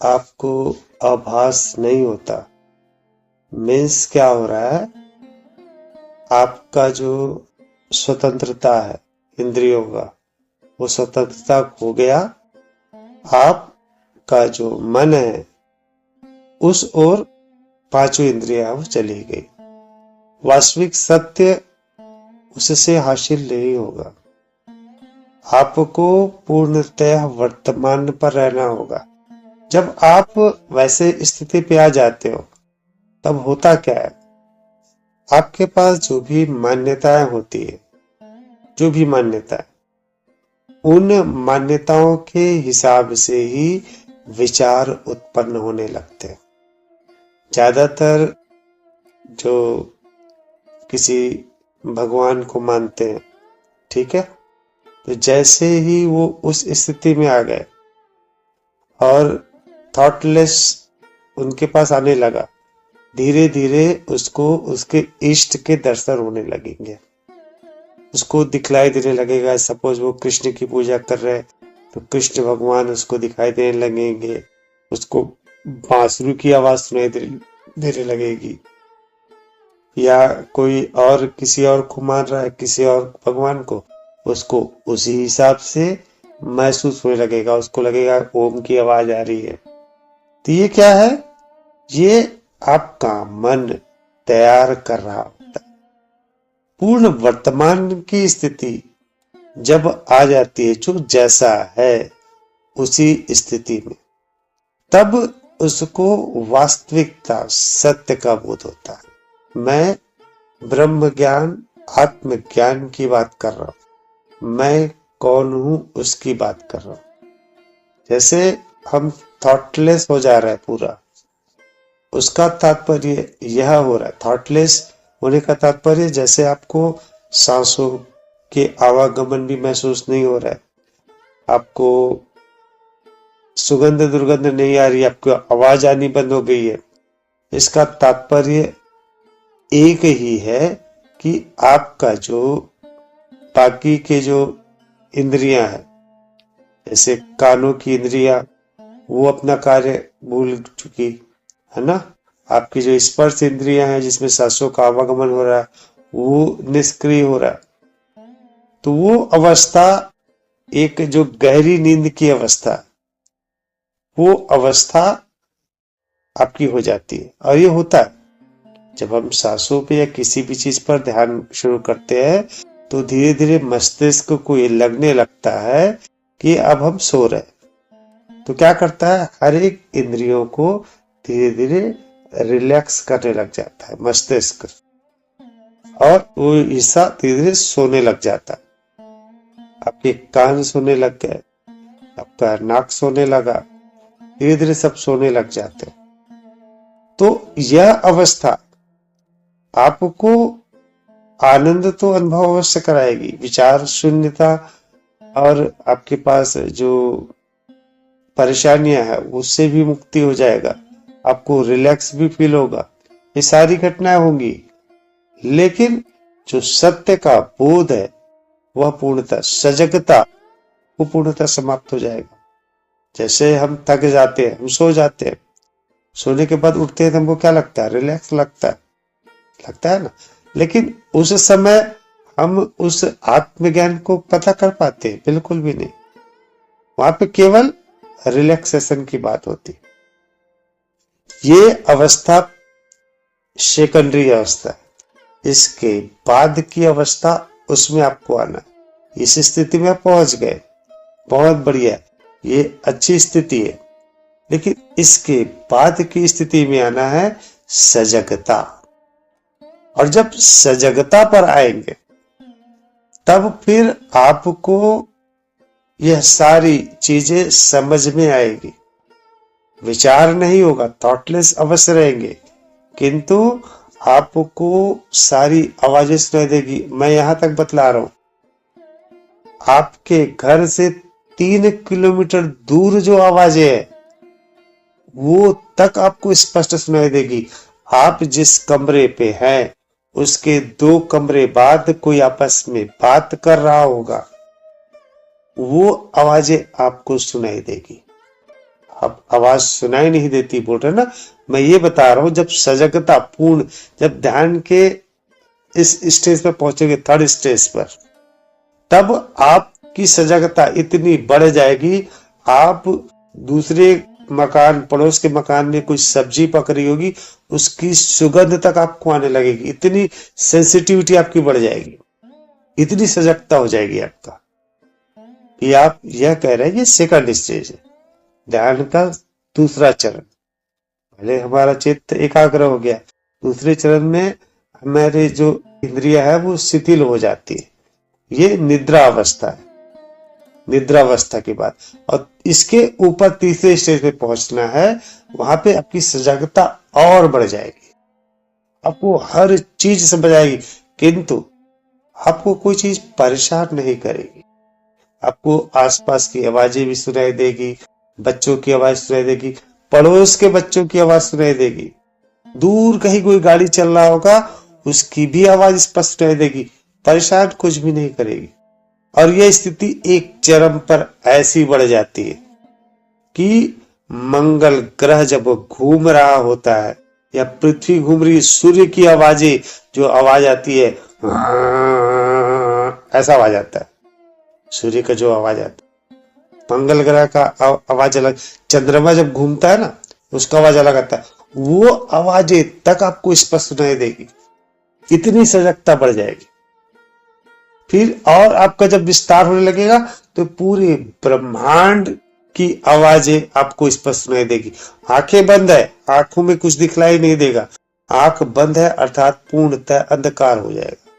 आपको आभास नहीं होता। मीन्स क्या हो रहा है, आपका जो स्वतंत्रता है इंद्रियों का, वो स्वतंत्रता खो गया। आपका जो मन है उस ओर पांचों इंद्रियां वो चली गई। वास्तविक सत्य उससे हासिल नहीं होगा। आपको पूर्णतः वर्तमान पर रहना होगा। जब आप वैसे स्थिति पे आ जाते हो तब होता क्या है, आपके पास जो भी मान्यताएं होती है, जो भी मान्यताएं, उन मान्यताओं के हिसाब से ही विचार उत्पन्न होने लगते हैं। ज्यादातर जो किसी भगवान को मानते हैं, ठीक है, तो जैसे ही वो उस स्थिति में आ गए और थॉटलेस उनके पास आने लगा, धीरे धीरे उसको उसके इष्ट के दर्शन होने लगेंगे, उसको दिखलाई देने लगेगा। सपोज वो कृष्ण की पूजा कर रहे हैं तो कृष्ण भगवान उसको दिखाई देने लगेंगे, उसको बांसुरी की आवाज सुनाई देने लगेगी, या कोई और किसी और को मान रहा है, किसी और भगवान को, उसको उसी हिसाब से महसूस होने लगेगा, उसको लगेगा ओम की आवाज आ रही है। तो ये क्या है, ये आपका मन तैयार कर रहा होता है। पूर्ण वर्तमान की स्थिति जब आ जाती है, जो जैसा है उसी स्थिति में, तब उसको वास्तविकता सत्य का बोध होता है। मैं ब्रह्म ज्ञान आत्म ज्ञान की बात कर रहा हूं, मैं कौन हूं उसकी बात कर रहा हूं। जैसे हम थॉटलेस हो जा रहा है पूरा, उसका तात्पर्य यह हो रहा है, थॉटलेस होने का तात्पर्य जैसे आपको सांसों के आवागमन भी महसूस नहीं हो रहा है, आपको सुगंध दुर्गंध नहीं आ रही, आपको आवाज आनी बंद हो गई है। इसका तात्पर्य एक ही है कि आपका जो बाकी के जो इंद्रियां हैं, जैसे कानों की इंद्रियां, वो अपना कार्य भूल चुकी है ना। आपकी जो स्पर्श इंद्रियां हैं, जिसमें सांसों का आवागमन हो रहा है, वो निष्क्रिय हो रहा है। तो वो अवस्था, एक जो गहरी नींद की अवस्था, वो अवस्था आपकी हो जाती है। और ये होता है जब हम सांसों पे या किसी भी चीज पर ध्यान शुरू करते हैं, तो धीरे धीरे मस्तिष्क को ये लगने लगता है कि अब हम सो रहे। तो क्या करता है, हर एक इंद्रियों को धीरे धीरे रिलैक्स करने लग जाता है मस्तिष्क, और वो हिस्सा धीरे धीरे सोने लग जाता है। आपके कान सोने लग गए, आपका नाक सोने लगा, धीरे धीरे सब सोने लग जाते हैं। तो यह अवस्था आपको आनंद तो अनुभव अवश्य कराएगी, विचार शून्यता और आपके पास जो परेशानियां है उससे भी मुक्ति हो जाएगा, आपको रिलैक्स भी फील होगा, ये सारी घटनाएं होंगी। लेकिन जो सत्य का बोध है, वह पूर्णतः सजगता, वो पूर्णतः समाप्त हो जाएगा। जैसे हम थक जाते हैं, हम सो जाते हैं, सोने के बाद उठते हैं तो हमको क्या लगता है, रिलैक्स लगता है ना। लेकिन उस समय हम उस आत्मज्ञान को पता कर पाते हैं? बिल्कुल भी नहीं। वहां पे केवल रिलैक्सेशन की बात होती। ये अवस्था सेकेंडरी अवस्था है। इसके बाद की अवस्था, उसमें आपको आना है। इस स्थिति में पहुंच गए, बहुत बढ़िया, ये अच्छी स्थिति है। लेकिन इसके बाद की स्थिति में आना है सजगता। और जब सजगता पर आएंगे, तब फिर आपको यह सारी चीजें समझ में आएगी। विचार नहीं होगा, थॉटलेस अवश्य रहेंगे, किंतु आपको सारी आवाजें सुनाई देगी। मैं यहां तक बतला रहा हूं, आपके घर से 3 किलोमीटर दूर जो आवाजें है, वो तक आपको स्पष्ट सुनाई देगी। आप जिस कमरे पे हैं, उसके 2 कमरे बाद कोई आपस में बात कर रहा होगा, वो आवाजें आपको सुनाई देगी। अब आवाज सुनाई नहीं देती बोल रहे ना, मैं ये बता रहा हूं जब सजगता पूर्ण, जब ध्यान के इस स्टेज पर पहुंचोगे, थर्ड स्टेज पर, तब आपकी सजगता इतनी बढ़ जाएगी, आप दूसरे मकान, पड़ोस के मकान में कोई सब्जी पक रही होगी, उसकी सुगंध तक आपको आने लगेगी, इतनी सेंसिटिविटी आपकी बढ़ जाएगी, इतनी सजगता हो जाएगी आपका। ये आप यह कह रहे हैं ये सेकंड स्टेज है, ध्यान का दूसरा चरण। पहले हमारा चित्त एकाग्र हो गया, दूसरे चरण में हमारे जो इंद्रिया है वो शिथिल हो जाती है, ये निद्रा अवस्था है, निद्रा अवस्था की बात। और इसके ऊपर तीसरे स्टेज पे पहुंचना है, वहां पे आपकी सजगता और बढ़ जाएगी, आपको हर चीज समझ आएगी, किंतु आपको कोई चीज परेशान नहीं करेगी। आपको आसपास की आवाजें भी सुनाई देगी, बच्चों की आवाज सुनाई देगी, पड़ोस के बच्चों की आवाज सुनाई देगी, दूर कहीं कोई गाड़ी चल रहा होगा उसकी भी आवाज स्पष्ट सुनाई देगी, परेशान कुछ भी नहीं करेगी। और यह स्थिति एक चरम पर ऐसी बढ़ जाती है कि मंगल ग्रह जब घूम रहा होता है या पृथ्वी घूम रही, सूर्य की आवाजें जो आवाज आती है, ऐसा आवाज आता है, सूर्य का जो आवाज आता है, मंगल ग्रह का आवाज अलग, चंद्रमा जब घूमता है ना उसका आवाज अलग आता है, वो आवाजें तक आपको स्पष्ट सुनाई देगी, इतनी सजगता बढ़ जाएगी। फिर और आपका जब विस्तार होने लगेगा तो पूरे ब्रह्मांड की आवाजें आपको स्पष्ट सुनाई देगी। आंखें बंद है, आंखों में कुछ दिखलाई नहीं देगा, आंख बंद है अर्थात पूर्णतः अंधकार हो जाएगा,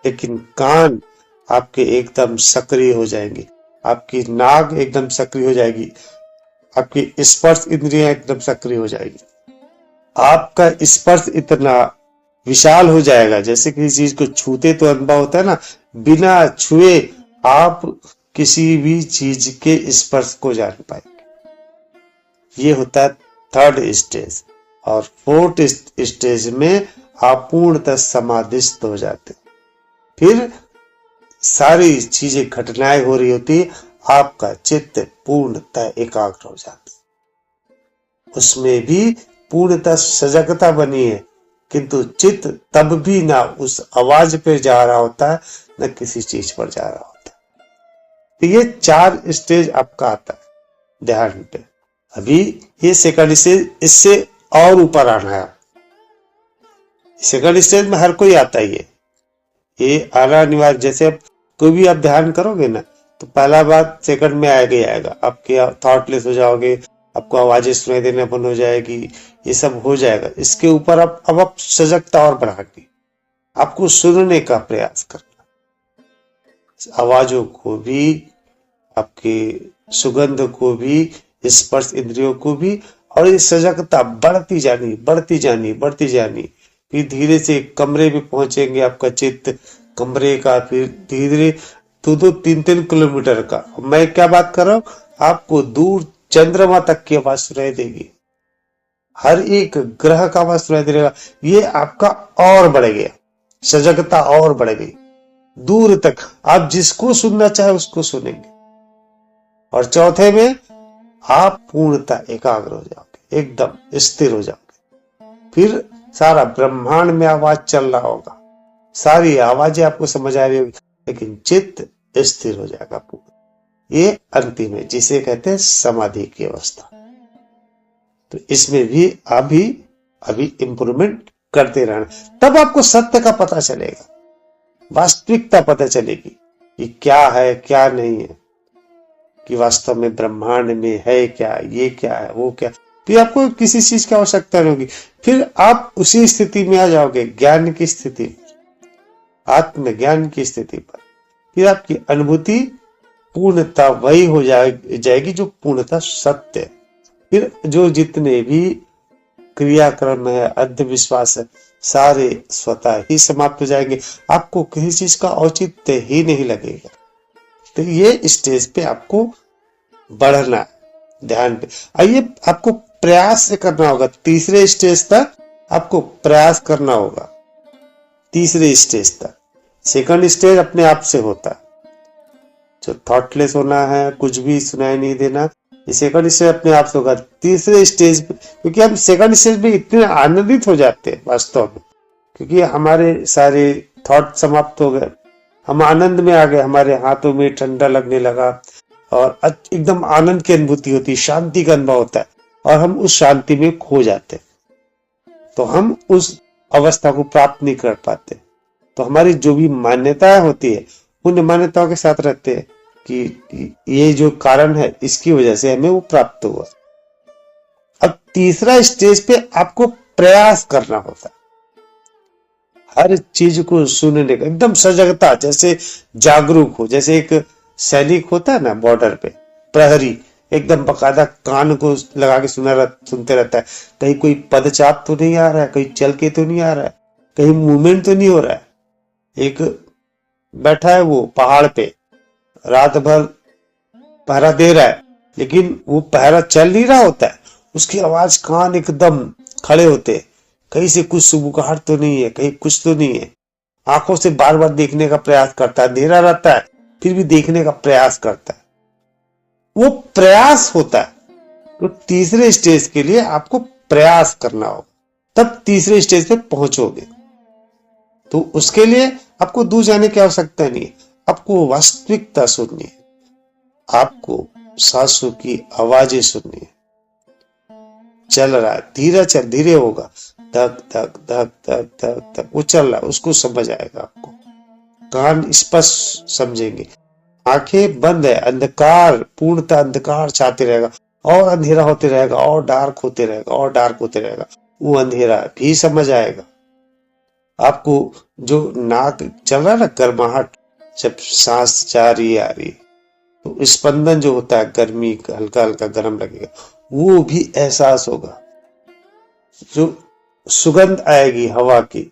लेकिन कान आपके एकदम सक्रिय हो जाएंगे, आपकी नाक एकदम सक्रिय हो जाएगी, आपकी स्पर्श इंद्रियां एकदम सक्रिय हो जाएगी, आपका स्पर्श इतना विशाल हो जाएगा, जैसे किसी चीज को छूते तो अनुभव होता है ना, बिना छुए आप किसी भी चीज के स्पर्श को जान पाएंगे। ये होता है थर्ड स्टेज। और फोर्थ स्टेज में आप पूर्णतः समाधिस्थ हो जाते, फिर सारी चीजें घटनाएं हो रही होती, आपका चित्त पूर्णतः एकाग्र हो जाता, उसमें भी पूर्णतः सजगता बनी है, किंतु चित्त तब भी ना उस आवाज पे जा रहा होता है न किसी चीज पर जा रहा होता है। तो ये 4 स्टेज आपका आता है ध्यान पे। अभी ये सेकंड स्टेज, इससे और ऊपर आना है। सेकंड स्टेज में हर कोई आता ही है, ये आना अनिवार्य। जैसे अब कोई भी आप ध्यान करोगे ना तो पहला बात सेकंड में आएगा ही आएगा, आपके थॉटलेस हो जाओगे, आपको आवाजें सुनाई देना बंद हो जाएगी, ये सब हो जाएगा। इसके ऊपर अब आप सजगता और बढ़ाएंगे, आपको सुनने का प्रयास करना, आवाजों को भी, आपकी सुगंध को भी, स्पर्श इंद्रियों को भी, और ये सजगता बढ़ती जानी, बढ़ती जानी, बढ़ती जानी। फिर धीरे से कमरे में पहुंचेंगे, आपका चित्त कमरे का, फिर धीरे धीरे 2-3 किलोमीटर का, मैं क्या बात कर रहा हूँ, आपको दूर चंद्रमा तक की आवाज सुनाई देगी, हर एक ग्रह का आवाज सुनाई देगा। ये आपका और बढ़ गया, सजगता और बढ़ गई, दूर तक आप जिसको सुनना चाहे उसको सुनेंगे। और चौथे में आप पूर्णतः एकाग्र हो जाओगे, एकदम स्थिर हो जाओगे। फिर सारा ब्रह्मांड में आवाज चल रहा होगा, सारी आवाजें आपको समझ आ रही होगी, लेकिन चित्त स्थिर हो जाएगा पूरा। ये अंतिम है, जिसे कहते हैं समाधि की अवस्था। तो इसमें भी अभी इंप्रूवमेंट करते रहना, तब आपको सत्य का पता चलेगा, वास्तविकता पता चलेगी कि क्या है क्या नहीं है, कि वास्तव में ब्रह्मांड में है क्या, ये क्या है, वो क्या। फिर आपको किसी चीज की आवश्यकता नहीं होगी, फिर आप उसी स्थिति में आ जाओगे, ज्ञान की स्थिति, आत्मज्ञान की स्थिति पर। फिर आपकी अनुभूति पूर्णता वही हो जाएगी जो पूर्णता सत्य है। फिर जो जितने भी क्रियाक्रम है, अंधविश्वास है, सारे स्वतः ही समाप्त हो जाएंगे, आपको किसी चीज का औचित्य ही नहीं लगेगा। तो ये स्टेज पे आपको बढ़ना है ध्यान पे। आइए आपको प्रयास से करना होगा, तीसरे स्टेज तक आपको प्रयास करना होगा, तीसरे स्टेज तक। सेकंड स्टेज अपने आप से होता है, जो थॉटलेस होना है, कुछ भी सुनाई नहीं देना, सेकंड स्टेज अपने आप से होगा। तीसरे स्टेज पे, क्योंकि हम सेकंड स्टेज में इतने आनंदित हो जाते हैं वास्तव में, क्योंकि हमारे सारे थॉट समाप्त हो गए, हम आनंद में आ गए, हमारे हाथों में ठंडा लगने लगा और एकदम आनंद की अनुभूति होती है, शांति का अनुभव होता है और हम उस शांति में खो जाते हैं। तो हम उस अवस्था को प्राप्त नहीं कर पाते। तो हमारी जो भी मान्यताएं होती है उन मान्यताओं के साथ रहते हैं कि ये जो कारण है इसकी वजह से हमें वो प्राप्त हुआ। अब तीसरा स्टेज पे आपको प्रयास करना होता है, हर चीज को सुनने का एकदम सजगता, जैसे जागरूक हो, जैसे एक सैनिक होता है ना बॉर्डर पे, प्रहरी एकदम बकायदा कान को लगा के सुनते रहता है, कहीं कोई पदचाप तो नहीं आ रहा है, कहीं चल के तो नहीं आ रहा है, कहीं मूवमेंट तो नहीं हो रहा है। एक बैठा है वो पहाड़ पे, रात भर पहरा दे रहा है, लेकिन वो पहरा चल नहीं रहा होता है, उसकी आवाज कान एकदम खड़े होते, कहीं से कुछ सुबुगाहट तो नहीं है, कहीं कुछ तो नहीं है। आंखों से बार बार देखने का प्रयास करता है, अंधेरा रहता है फिर भी देखने का प्रयास करता है, वो प्रयास होता है। तो तीसरे स्टेज के लिए आपको प्रयास करना होगा, तब तीसरे स्टेज पे पहुंचोगे। तो उसके लिए आपको दूर जाने की आवश्यकता नहीं है, आपको वास्तविकता सुननी है, आपको सांसों की आवाजें सुननी है। चल रहा है, धीरे होगा, धक धक धक धक धक धक, वो चल रहा है, उसको समझ आएगा आपको, कान स्पष्ट समझेंगे, आंखें बंद है, अंधकार, पूर्णतः अंधकार छाते रहेगा और अंधेरा होते रहेगा और डार्क होते रहेगा और डार्क होते रहेगा, वो अंधेरा भी समझ आएगा आपको। जो नाक चल रहा है ना, गर्माहट, जब सांस जा रही है आ रही है, तो स्पंदन जो होता है, गर्मी का हल्का हल्का गर्म लगेगा, वो भी एहसास होगा। जो सुगंध आएगी हवा की,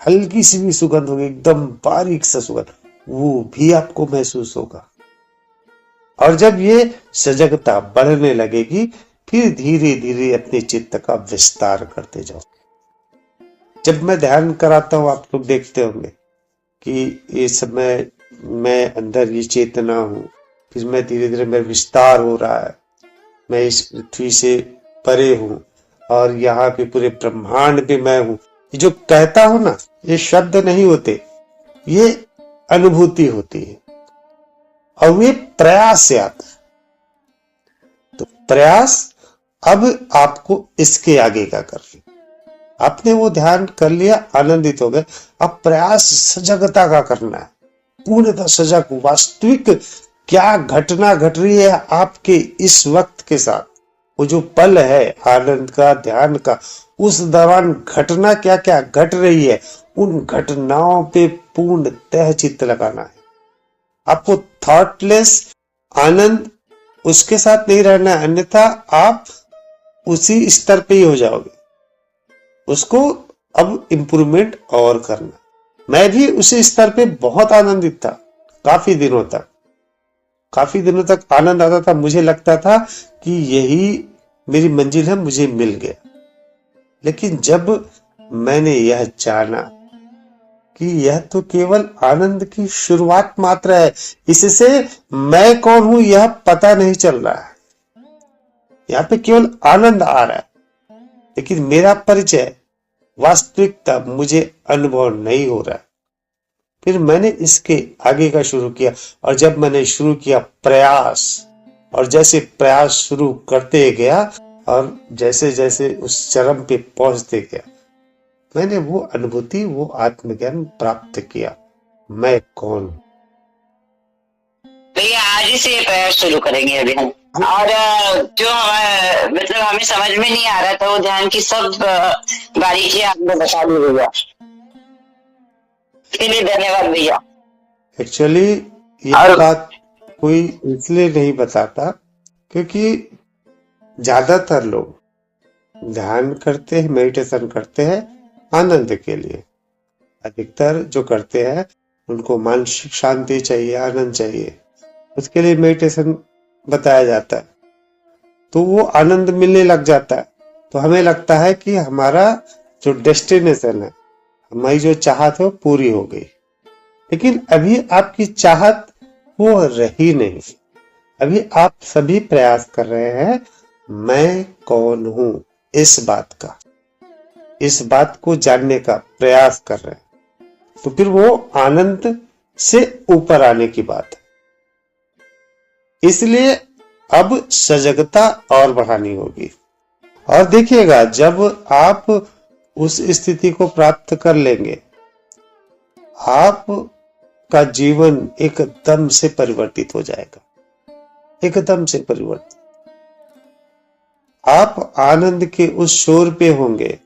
हल्की सी भी सुगंध होगी, एकदम बारीक सा सुगंध, वो भी आपको महसूस होगा। और जब ये सजगता बढ़ने लगेगी, फिर धीरे धीरे अपने चित्त का विस्तार करते जाओ। जब मैं ध्यान कराता हूं, आप लोग देखते होंगे कि ये समय मैं अंदर ये चेतना हूं, फिर मैं धीरे धीरे मेरा विस्तार हो रहा है, मैं इस पृथ्वी से परे हूं और यहाँ पे पूरे ब्रह्मांड पे मैं हूं। ये जो कहता हूं ना, ये शब्द नहीं होते, ये अनुभूति होती है और वे प्रयास से आता है। तो प्रयास अब आपको इसके आगे का करना, आपने वो ध्यान कर लिया, आनंदित हो गए, अब प्रयास सजगता का करना है, पूर्णतः सजग, वास्तविक क्या घटना घट रही है आपके इस वक्त के साथ, वो जो पल है आनंद का, ध्यान का, उस दौरान घटना क्या क्या घट रही है, उन घटनाओं पे पूर्णतः चित्त लगाना है। आपको थॉटलेस आनंद उसके साथ नहीं रहना है, अन्यथा आप उसी स्तर पे ही हो जाओगे। उसको अब इम्प्रूवमेंट और करना। मैं भी उसी स्तर पे बहुत आनंदित था, काफी दिनों तक आनंद आता था, मुझे लगता था कि यही मेरी मंजिल है, मुझे मिल गया। लेकिन जब मैंने यह जाना कि यह तो केवल आनंद की शुरुआत मात्र है, इससे मैं कौन हूं यह पता नहीं चल रहा है, यहाँ पे केवल आनंद आ रहा है, लेकिन मेरा परिचय, वास्तविकता मुझे अनुभव नहीं हो रहा है। फिर मैंने इसके आगे का शुरू किया, और जब मैंने शुरू किया प्रयास, और जैसे प्रयास शुरू करते गया और जैसे जैसे उस चरम पे पहुंचते गया, मैंने वो अनुभूति, वो आत्मज्ञान प्राप्त किया, मैं कौन हूं। भैया आज ही से प्रयास शुरू करेंगे अभी हम, और जो मतलब हमें समझ में नहीं आ रहा था वो ध्यान की सब बारीकियां आपने बता दी भैया, इसके लिए धन्यवाद भैया। एक्चुअली ये बात कोई इसलिए नहीं बताता क्योंकि ज्यादातर लोग ध्यान करते हैं, मेडिटेशन करते हैं आनंद के लिए। अधिकतर जो करते हैं उनको मानसिक शांति चाहिए, आनंद चाहिए, उसके लिए मेडिटेशन बताया जाता है, तो वो आनंद मिलने लग जाता है। तो हमें लगता है कि हमारा जो डेस्टिनेशन है, हमारी जो चाहत है वो पूरी हो गई, लेकिन अभी आपकी चाहत वो रही नहीं। अभी आप सभी प्रयास कर रहे हैं मैं कौन हूं, इस बात को जानने का प्रयास कर रहे हैं, तो फिर वो आनंद से ऊपर आने की बात है। इसलिए अब सजगता और बढ़ानी होगी। और देखिएगा, जब आप उस स्थिति को प्राप्त कर लेंगे, आपका जीवन एकदम से परिवर्तित हो जाएगा, एकदम से परिवर्तित। आप आनंद के उस शोर पे होंगे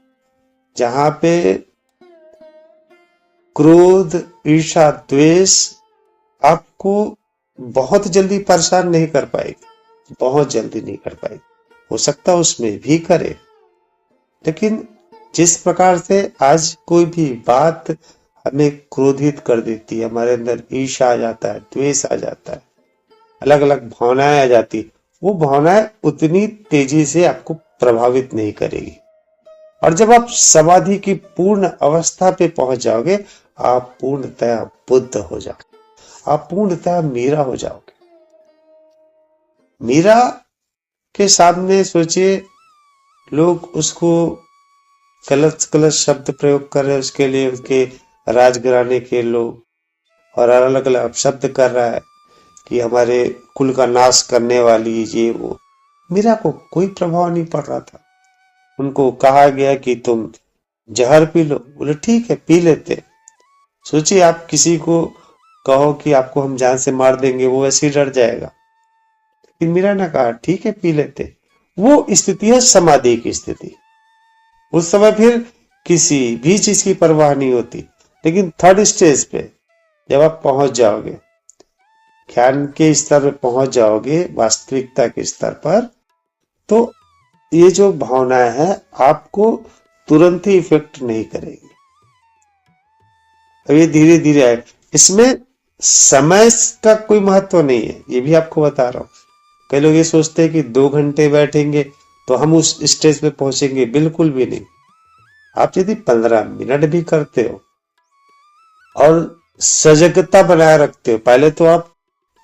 जहां पे क्रोध, ईर्ष्या, द्वेष आपको बहुत जल्दी परेशान नहीं कर पाएगी, बहुत जल्दी नहीं कर पाएगी। हो सकता उसमें भी करे, लेकिन जिस प्रकार से आज कोई भी बात हमें क्रोधित कर देती है, हमारे अंदर ईर्ष्या आ जाता है, द्वेष आ जाता है, अलग अलग भावनाएं आ जाती, वो भावनाएं उतनी तेजी से आपको प्रभावित नहीं करेगी। और जब आप समाधि की पूर्ण अवस्था पे पहुंच जाओगे, आप पूर्णतः बुद्ध हो जाओगे, आप पूर्णतः मीरा हो जाओगे। मीरा के सामने सोचिए, लोग उसको गलत गलत शब्द प्रयोग कर रहे हैं, उसके लिए उसके राजघराने के लोग, और अलग अलग शब्द कर रहा है कि हमारे कुल का नाश करने वाली, ये वो। मीरा को कोई प्रभाव नहीं पड़ रहा था। उनको कहा गया कि तुम जहर पी लो, बोले ठीक है पी लेते। सोचिए, आप किसी को कहो कि आपको हम जान से मार देंगे, वो ऐसे ही डर जाएगा। लेकिन मीरा ने कहा ठीक है पी लेते। वो स्थिति है समाधि की स्थिति। उस समय फिर किसी भी चीज की परवाह नहीं होती। लेकिन थर्ड स्टेज पे जब आप पहुंच जाओगे, ज्ञान के स्तर पे पहुंच जाओगे, वास्तविकता के स्तर पर, तो ये जो भावनाएं हैं आपको तुरंत ही इफेक्ट नहीं करेगी। अब ये धीरे धीरे आए। इसमें समय का कोई महत्व नहीं है, ये भी आपको बता रहा हूं। कई लोग ये सोचते हैं कि 2 घंटे बैठेंगे तो हम उस स्टेज पे पहुंचेंगे, बिल्कुल भी नहीं। आप यदि 15 मिनट भी करते हो और सजगता बनाए रखते हो, पहले तो आप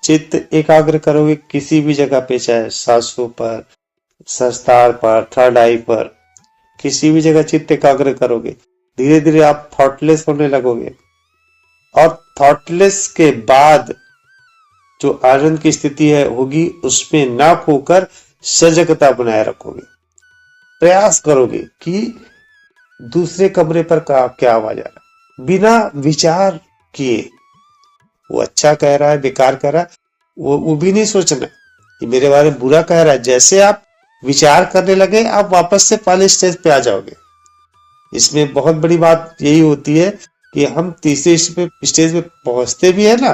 चित्त एकाग्र करोगे किसी भी जगह पे, चाहे सांसों पर, संस्कार पर, थर्ड आई पर, किसी भी जगह चित्त एकाग्र करोगे, धीरे धीरे आप थॉटलेस होने लगोगे। और थॉटलेस के बाद जो आनंद की स्थिति है होगी, उसमें ना खोकर सजगता बनाए रखोगे। प्रयास करोगे कि दूसरे कमरे पर क्या आवाज आ रहा है, बिना विचार किए। वो अच्छा कह रहा है, बेकार कह रहा है, वो भी नहीं सोचना कि मेरे बारे में बुरा कह रहा है। जैसे आप विचार करने लगे, आप वापस से पहले स्टेज पे आ जाओगे। इसमें बहुत बड़ी बात यही होती है कि हम तीसरे स्टेज पे पहुंचते भी है ना,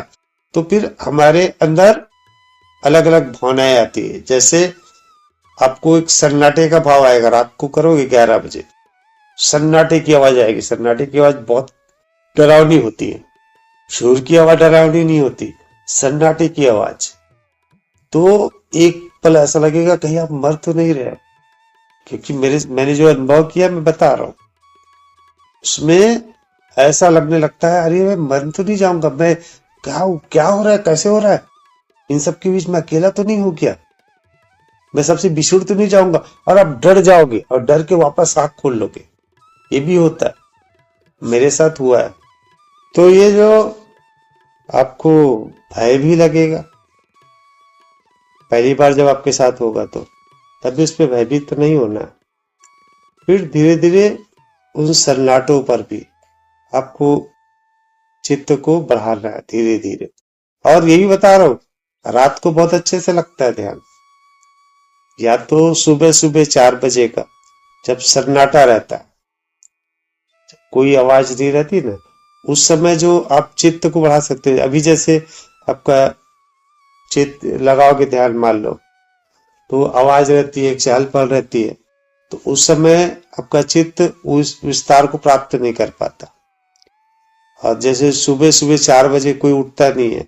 तो फिर हमारे अंदर अलग अलग भावनाएं आती है। जैसे आपको एक सन्नाटे का भाव आएगा, रात को करोगे 11 बजे, सन्नाटे की आवाज आएगी। सन्नाटे की आवाज बहुत डरावनी होती है, शोर की आवाज डरावनी नहीं होती, सन्नाटे की आवाज। तो एक पल ऐसा लगेगा कहीं आप मर तो नहीं रहे, क्योंकि मैंने जो अनुभव किया मैं बता रहा हूं। उसमें ऐसा लगने लगता है अरे मैं मर तो नहीं जाऊंगा, मैं क्या हो रहा है, कैसे हो रहा है, इन सब के बीच में अकेला तो नहीं हो गया, मैं सबसे बिछुड़ तो नहीं जाऊंगा। और आप डर जाओगे और डर के वापस आंख खोल लोगे। ये भी होता है, मेरे साथ हुआ है। तो ये जो आपको भय भी लगेगा पहली बार जब आपके साथ होगा, तो तभी उस पर भयभीत तो नहीं होना। फिर धीरे धीरे उन सन्नाटों पर भी आपको चित्त को बढ़ाना है, धीरे धीरे। और यही बता रहा हूं, रात को बहुत अच्छे से लगता है ध्यान, या तो सुबह सुबह 4 बजे का जब सन्नाटा रहता है, जब कोई आवाज नहीं रहती ना, उस समय जो आप चित्त को बढ़ा सकते हैं। अभी जैसे आपका चित्त लगाओगे ध्यान, मान लो, तो आवाज रहती है, चहल पहल रहती है, तो उस समय आपका चित्त उस विस्तार को प्राप्त नहीं कर पाता। और जैसे सुबह सुबह 4 बजे कोई उठता नहीं है,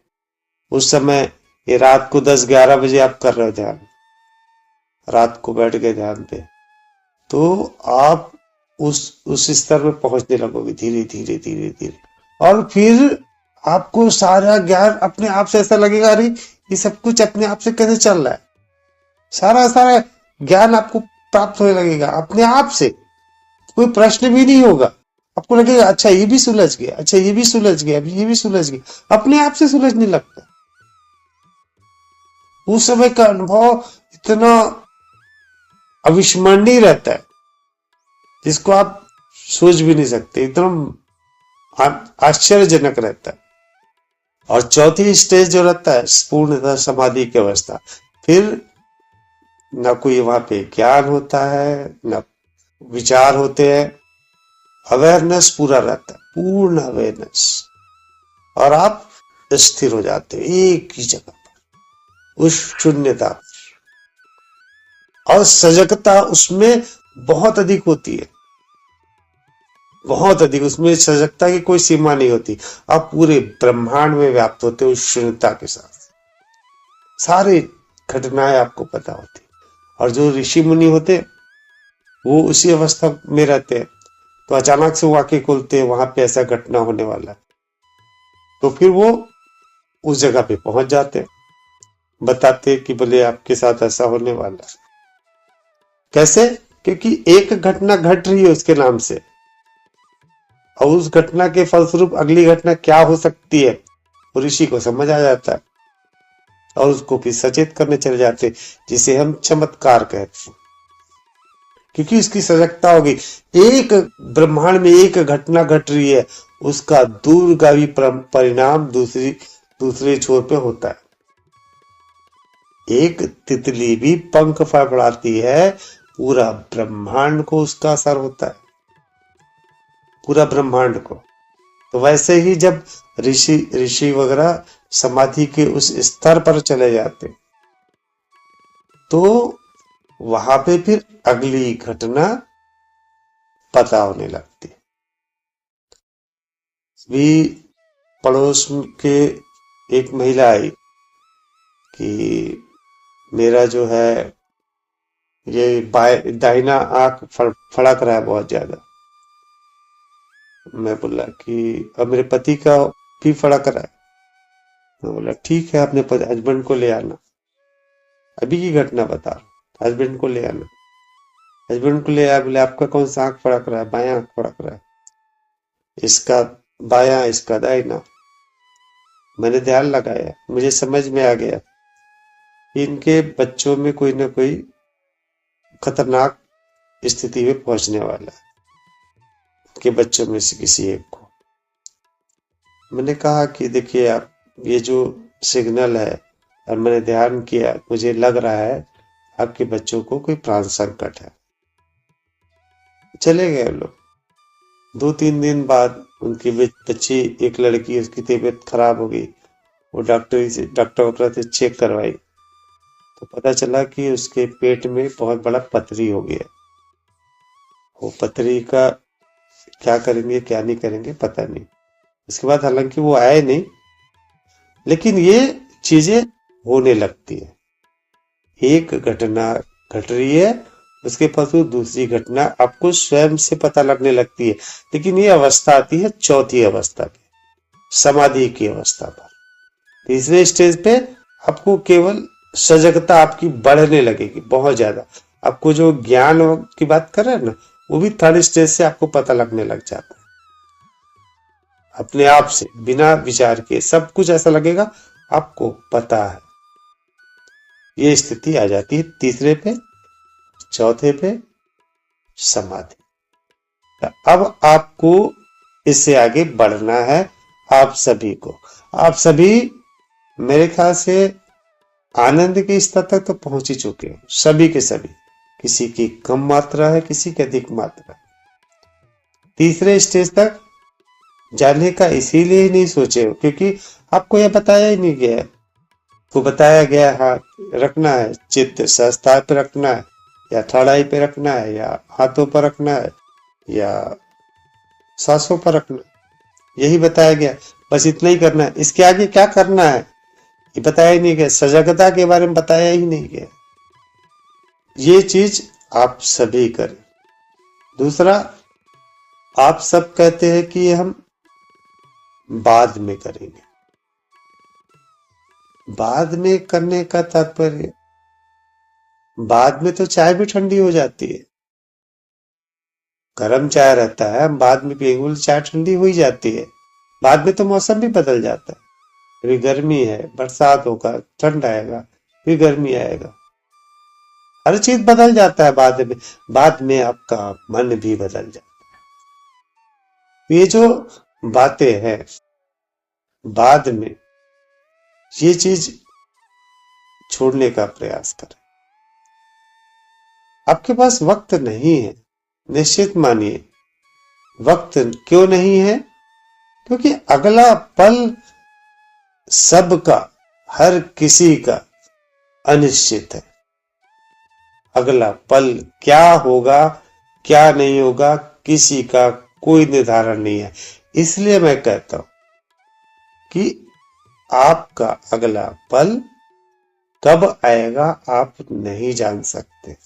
उस समय ये रात को 10-11 बजे आप कर रहे हो ध्यान, रात को बैठ गए ध्यान पे, तो आप उस स्तर में पहुंचने लगोगे धीरे धीरे धीरे धीरे। और फिर आपको सारा ज्ञान अपने आप से ऐसा लगेगा, अरे ये सब कुछ अपने आप से कैसे चल रहा है। सारा सारा ज्ञान आपको प्राप्त होने लगेगा अपने आप से, कोई प्रश्न भी नहीं होगा। आपको लगेगा अच्छा ये भी सुलझ गया, अच्छा ये भी सुलझ गया, अभी ये भी सुलझ गया, अपने आप से सुलझने लगता। उस समय का अनुभव इतना अविस्मरणीय रहता है जिसको आप सोच भी नहीं सकते, इतना आश्चर्यजनक रहता है। और चौथी स्टेज जो रहता है पूर्णतः समाधि की अवस्था, फिर न कोई वहां पे ज्ञान होता है, न विचार होते हैं, अवेयरनेस पूरा रहता है, पूर्ण अवेयरनेस, और आप स्थिर हो जाते हो एक ही जगह पर, उस शून्यता पर। और सजगता उसमें बहुत अधिक होती है, बहुत अधिक। उसमें सजगता की कोई सीमा नहीं होती। आप पूरे ब्रह्मांड में व्याप्त होते हो उस शून्यता के साथ, सारी घटनाएं आपको पता होती। और जो ऋषि मुनि होते वो उसी अवस्था में रहते हैं, तो अचानक से वो आंखें खोलते हैं, वहां पे ऐसा घटना होने वाला है, तो फिर वो उस जगह पे पहुंच जाते हैं, बताते कि बोले आपके साथ ऐसा होने वाला है। कैसे? क्योंकि एक घटना घट रही है उसके नाम से, और उस घटना के फलस्वरूप अगली घटना क्या हो सकती है वो ऋषि को समझ आ जाता है, और उसको फिर सचेत करने चले जाते, जिसे हम चमत्कार कहते हैं। क्योंकि इसकी सजगता होगी, एक ब्रह्मांड में एक घटना घट रही है, उसका दूरगामी परिणाम दूसरे छोर पे होता है। एक तितली भी पंख फड़फड़ाती है, पूरा ब्रह्मांड को उसका असर होता है, पूरा ब्रह्मांड को। तो वैसे ही जब ऋषि वगैरह समाधि के उस स्तर पर चले जाते, तो वहां पे फिर अगली घटना पता होने लगती। भी पड़ोस के एक महिला आई कि मेरा जो है ये दाहिना आंख फड़क रहा है बहुत ज्यादा। मैं बोला कि अब मेरे पति का भी फड़क रहा है। मैं बोला ठीक है, अपने हस्बैंड को ले आना, अभी की घटना बता रहा हूं, हस्बैंड को ले आना। हस्बैंड को ले आया, बोले आपका कौन सा आंख फड़क रहा है? बायां आंख फड़क रहा है। इसका बायां, इसका दाहिना। मैंने ध्यान लगाया, मुझे समझ में आ गया इनके बच्चों में कोई ना कोई खतरनाक स्थिति में पहुंचने वाला है, के बच्चों में से किसी एक को। मैंने कहा कि देखिए आप, ये जो सिग्नल है, और मैंने ध्यान किया, मुझे लग रहा है आपके बच्चों को कोई प्राण संकट है। चले गए लोग। 2-3 दिन बाद उनकी बच्ची, एक लड़की, उसकी तबीयत खराब हो गई। वो डॉक्टर से चेक करवाई, तो पता चला कि उसके पेट में बहुत बड़ा पथरी हो गया। वो पथरी का क्या करेंगे क्या नहीं करेंगे पता नहीं। उसके बाद हालांकि वो आए नहीं, लेकिन ये चीजें होने लगती है। एक घटना घट रही है, उसके फलस्वरूप दूसरी घटना आपको स्वयं से पता लगने लगती है। लेकिन ये अवस्था आती है चौथी अवस्था पे, समाधि की अवस्था पर। तीसरे स्टेज पे आपको केवल सजगता आपकी बढ़ने लगेगी बहुत ज्यादा। आपको जो ज्ञान की बात कर रहे हैं ना, वो भी थर्ड स्टेज से आपको पता लगने लग जाता है, अपने आप से, बिना विचार के। सब कुछ ऐसा लगेगा आपको पता है। ये स्थिति आ जाती है तीसरे पे, चौथे पे, समाधि। अब आपको इससे आगे बढ़ना है। आप सभी को, आप सभी मेरे ख्याल से आनंद के स्तर तक तो पहुंच ही चुके हो, सभी के सभी। किसी की कम मात्रा है, किसी की अधिक मात्रा है। तीसरे स्टेज तक जाने का इसीलिए ही नहीं सोचे हो क्योंकि आपको यह बताया ही नहीं गया है। को बताया गया हाथ रखना है, चित्त सहजता पे रखना है, या थड़ाई पे रखना है, या हाथों पर रखना है, या सांसों पर रखना है। यही बताया गया, बस इतना ही करना है। इसके आगे क्या करना है ये बताया ही नहीं गया। सजगता के बारे में बताया ही नहीं गया। ये चीज आप सभी करें। दूसरा, आप सब कहते हैं कि हम बाद में करेंगे। बाद में करने का तात्पर्य, बाद में तो चाय भी ठंडी हो जाती है। गर्म चाय रहता है, हम बाद में पिएंगे तो चाय ठंडी हो ही जाती है। बाद में तो मौसम भी बदल जाता है, कभी गर्मी है, बरसात होगा, ठंड आएगा, फिर गर्मी आएगा, हर चीज बदल जाता है बाद में। बाद में आपका मन भी बदल जाता है। ये जो बातें हैं बाद में, ये चीज छोड़ने का प्रयास करें। आपके पास वक्त नहीं है, निश्चित मानिए वक्त क्यों नहीं है, क्योंकि अगला पल सबका, हर किसी का अनिश्चित है। अगला पल क्या होगा क्या नहीं होगा, किसी का कोई निर्धारण नहीं है। इसलिए मैं कहता हूं कि आपका अगला पल कब आएगा आप नहीं जान सकते।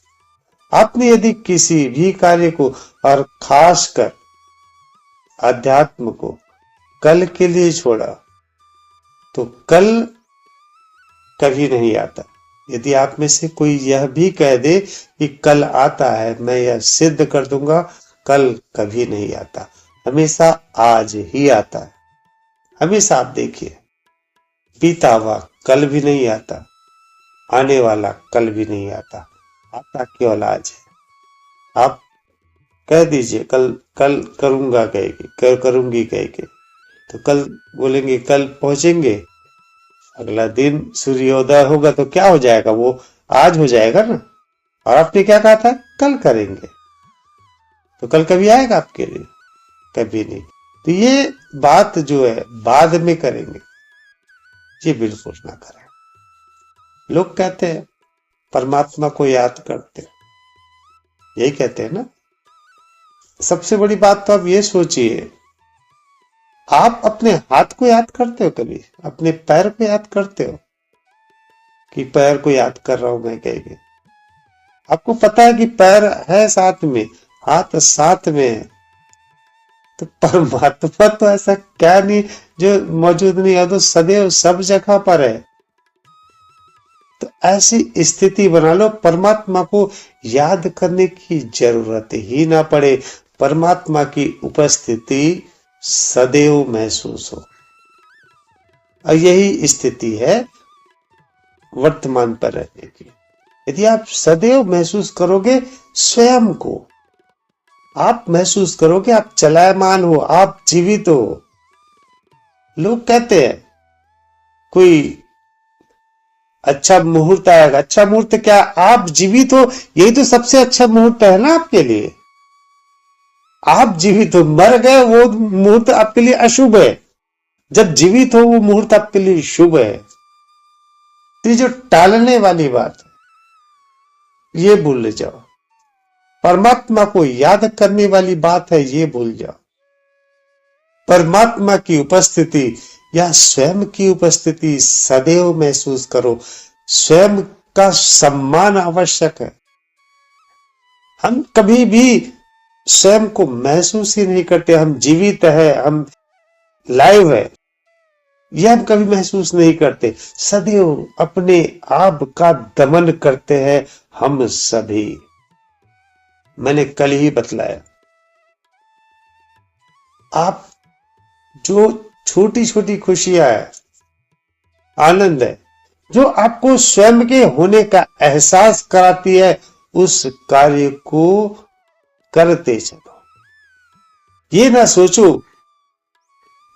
आपने यदि किसी भी कार्य को, और खासकर अध्यात्म को, कल के लिए छोड़ा तो कल कभी नहीं आता। यदि आप में से कोई यह भी कह दे कि कल आता है, मैं यह सिद्ध कर दूंगा, कल कभी नहीं आता, हमेशा आज ही आता है। हमेशा आप देखिए, बीता हुआ कल भी नहीं आता, आने वाला कल भी नहीं आता, आता केवल आज है। आप कह दीजिए कल करूंगा कहेगी, करूंगी कहेगी, तो कल बोलेंगे कल पहुंचेंगे, अगला दिन सूर्योदय होगा तो क्या हो जाएगा, वो आज हो जाएगा ना। और आपने क्या कहा था, कल करेंगे, तो कल कभी आएगा आपके लिए, कभी नहीं। तो ये बात जो है बाद में करेंगे, ये बिल्कुल ना करें। लोग कहते हैं परमात्मा को याद करते, यही कहते हैं ना। सबसे बड़ी बात तो आप ये सोचिए, आप अपने हाथ को याद करते हो कभी, अपने पैर को याद करते हो कि पैर को याद कर रहा हूं मैं कहेंगे। आपको पता है कि पैर है साथ में, हाथ साथ में है, तो परमात्मा तो ऐसा क्या नहीं जो मौजूद नहीं है, तो सदैव सब जगह पर है। तो ऐसी स्थिति बना लो परमात्मा को याद करने की जरूरत ही ना पड़े, परमात्मा की उपस्थिति सदैव महसूस हो। और यही स्थिति है वर्तमान पर रहने की। यदि आप सदैव महसूस करोगे स्वयं को, आप महसूस करोगे आप चलायमान हो, आप जीवित हो। लोग कहते हैं कोई अच्छा मुहूर्त आएगा, अच्छा मुहूर्त क्या, आप जीवित हो, यही तो सबसे अच्छा मुहूर्त है ना आपके लिए। आप जीवित हो, मर गए वो मुहूर्त आपके लिए अशुभ है, जब जीवित हो वो मुहूर्त आपके लिए शुभ है। तो जो टालने वाली बात है ये भूल जाओ, परमात्मा को याद करने वाली बात है ये भूल जाओ। परमात्मा की उपस्थिति या स्वयं की उपस्थिति सदैव महसूस करो। स्वयं का सम्मान आवश्यक है। हम कभी भी स्वयं को महसूस ही नहीं करते, हम जीवित है, हम लाइव है, यह हम कभी महसूस नहीं करते। सदैव अपने आप का दमन करते हैं हम सभी। मैंने कल ही बतलाया, आप जो छोटी छोटी खुशियां है, आनंद है, जो आपको स्वयं के होने का एहसास कराती है, उस कार्य को करते चलो। ये ना सोचो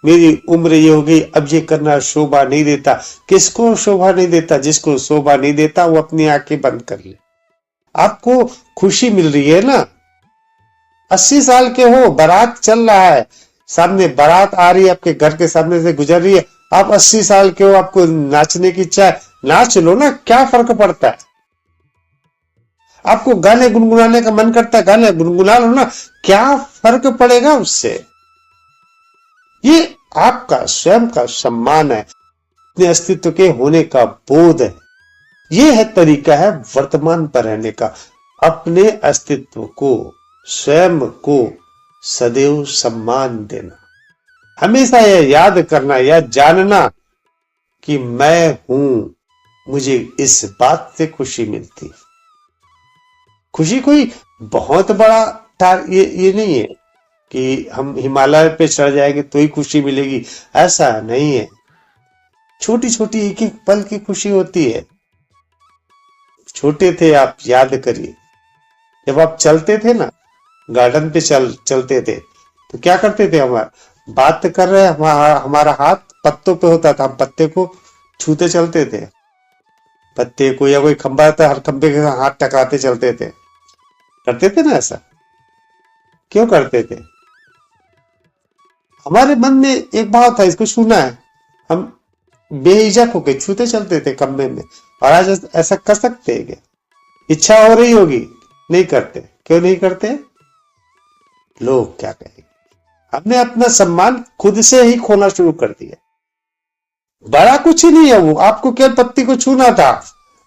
मेरी उम्र ये हो गई, अब ये करना शोभा नहीं देता। किसको शोभा नहीं देता? जिसको शोभा नहीं देता वो अपनी आंखें बंद कर ले। आपको खुशी मिल रही है ना, 80 साल के हो, बारात चल रहा है, सामने बारात आ रही है, आपके घर के सामने से गुजर रही है, आप 80 साल के हो, आपको नाचने की इच्छा है, नाच लो ना, क्या फर्क पड़ता है। आपको गाने गुनगुनाने का मन करता है, गाने गुनगुना लो ना, क्या फर्क पड़ेगा उससे। ये आपका स्वयं का सम्मान है, अपने अस्तित्व के होने का बोध है। ये है तरीका है वर्तमान पर रहने का, अपने अस्तित्व को, स्वयं को सदैव सम्मान देना। हमेशा यह याद करना, यह जानना कि मैं हूं, मुझे इस बात से खुशी मिलती। खुशी कोई बहुत बड़ा ये नहीं है कि हम हिमालय पे चढ़ जाएंगे तो ही खुशी मिलेगी, ऐसा नहीं है। छोटी छोटी एक एक पल की खुशी होती है। छोटे थे आप, याद करिए, जब आप चलते थे ना, गार्डन पे चलते थे तो क्या करते थे, हमारा बात कर रहे, हमारा हाथ पत्तों पे होता था, हम पत्ते को छूते चलते थे, पत्ते को, या कोई खंबा था, हर खंबे के हाथ टकराते चलते थे। करते थे ना ऐसा? क्यों करते थे? हमारे मन में एक भाव था, इसको छूना है, हम बेहिजक होके छूते चलते थे खंबे में। और आज ऐसा कर सकते हैं क्या? इच्छा हो रही होगी, नहीं करते। क्यों नहीं करते? लोग क्या कहेंगे? हमने अपना सम्मान खुद से ही खोना शुरू कर दिया। बड़ा कुछ ही नहीं है वो, आपको केवल पत्ती को छूना था,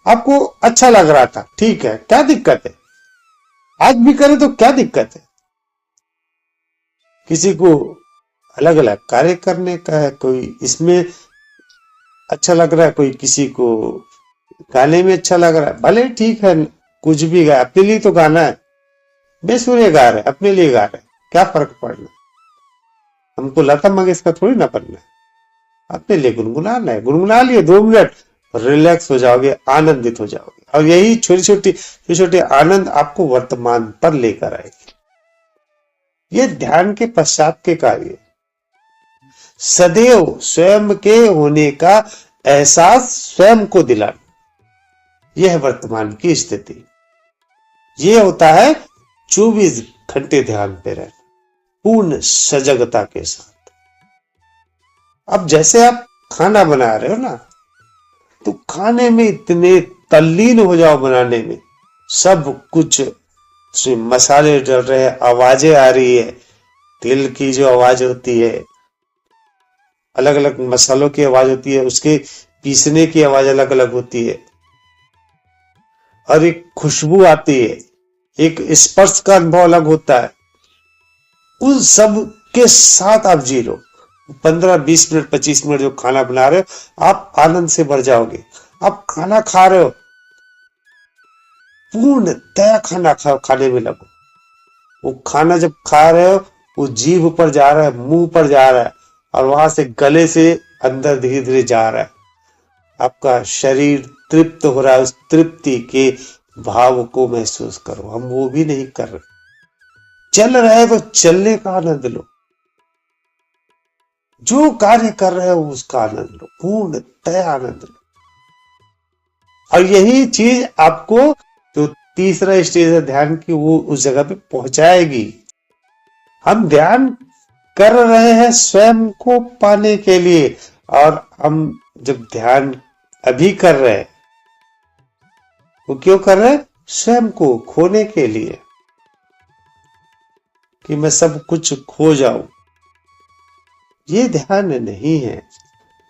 आपको अच्छा लग रहा था, ठीक है, क्या दिक्कत है? आज भी करें तो क्या दिक्कत है? किसी को अलग अलग कार्य करने का है, कोई इसमें अच्छा लग रहा है, कोई किसी को गाने में अच्छा लग रहा है, भले ठीक है, कुछ भी गाए, अपने लिए तो गाना है, बेसुरे गा रहे, अपने लिए गा रहे, क्या फर्क पड़ना? हमको लता मंगेशकर थोड़ी ना बनना है, अपने लिए गुनगुनाना है, गुनगुना लिए 2 मिनट, रिलैक्स हो जाओगे, आनंदित हो जाओगे। और यही छोटी छोटी आनंद आपको वर्तमान पर लेकर आएगी। ये ध्यान के पश्चात के कार्य, सदैव स्वयं के होने का एहसास स्वयं को दिलाना, यह वर्तमान की स्थिति। यह होता है 24 घंटे ध्यान पे रहना, पूर्ण सजगता के साथ। अब जैसे आप खाना बना रहे हो ना, तो खाने में इतने तल्लीन हो जाओ बनाने में, सब कुछ उसमें मसाले डल रहे हैं, आवाजें आ रही है, तेल की जो आवाज होती है, अलग अलग मसालों की आवाज होती है, उसके पीसने की आवाज अलग अलग होती है, और एक खुशबू आती है, एक स्पर्श का अनुभव अलग होता है। उन सब के साथ आप जी लो, 15-20 मिनट 25 मिनट जो खाना बना रहे हो, आप आनंद से भर जाओगे। आप खाना खा रहे हो, पूर्ण तय खाना खाने में लगो। वो खाना जब खा रहे हो, वो जीभ पर जा रहा है, मुंह पर जा रहा है, और वहां से गले से अंदर धीरे धीरे जा रहा है। आपका शरीर तृप्त हो रहा है, उस तृप्ति के भाव को महसूस करो। हम वो भी नहीं कर रहे, चल रहे तो चलने का आनंद लो, जो कार्य कर रहे हो उसका आनंद लो, पूर्ण तय आनंद लो। और यही चीज आपको जो तीसरा स्टेज है ध्यान की, वो उस जगह पे पहुंचाएगी। हम ध्यान कर रहे हैं स्वयं को पाने के लिए, और हम जब ध्यान अभी कर रहे हैं, वो क्यों कर रहे हैं? स्वयं को खोने के लिए, कि मैं सब कुछ खो जाऊं। ये ध्यान नहीं है।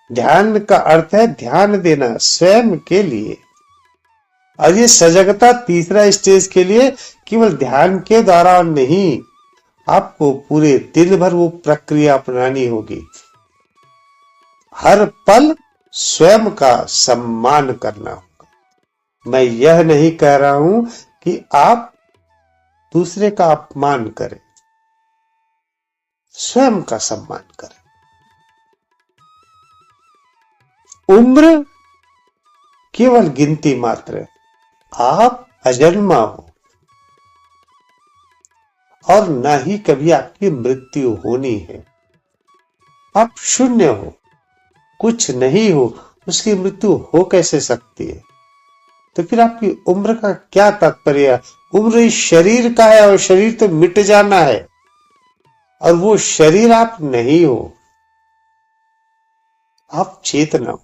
ध्यान का अर्थ है ध्यान देना स्वयं के लिए। और ये सजगता तीसरा स्टेज के लिए केवल ध्यान के द्वारा नहीं, आपको पूरे दिन भर वो प्रक्रिया अपनानी होगी। हर पल स्वयं का सम्मान करना होगा। मैं यह नहीं कह रहा हूं कि आप दूसरे का अपमान करें, स्वयं का सम्मान करें। उम्र केवल गिनती मात्र है। आप अजन्मा हो, और न ही कभी आपकी मृत्यु होनी है। आप शून्य हो, कुछ नहीं हो, उसकी मृत्यु हो कैसे सकती है? तो फिर आपकी उम्र का क्या तात्पर्य? उम्र इस शरीर का है, और शरीर तो मिट जाना है, और वो शरीर आप नहीं हो, आप चेतना हो।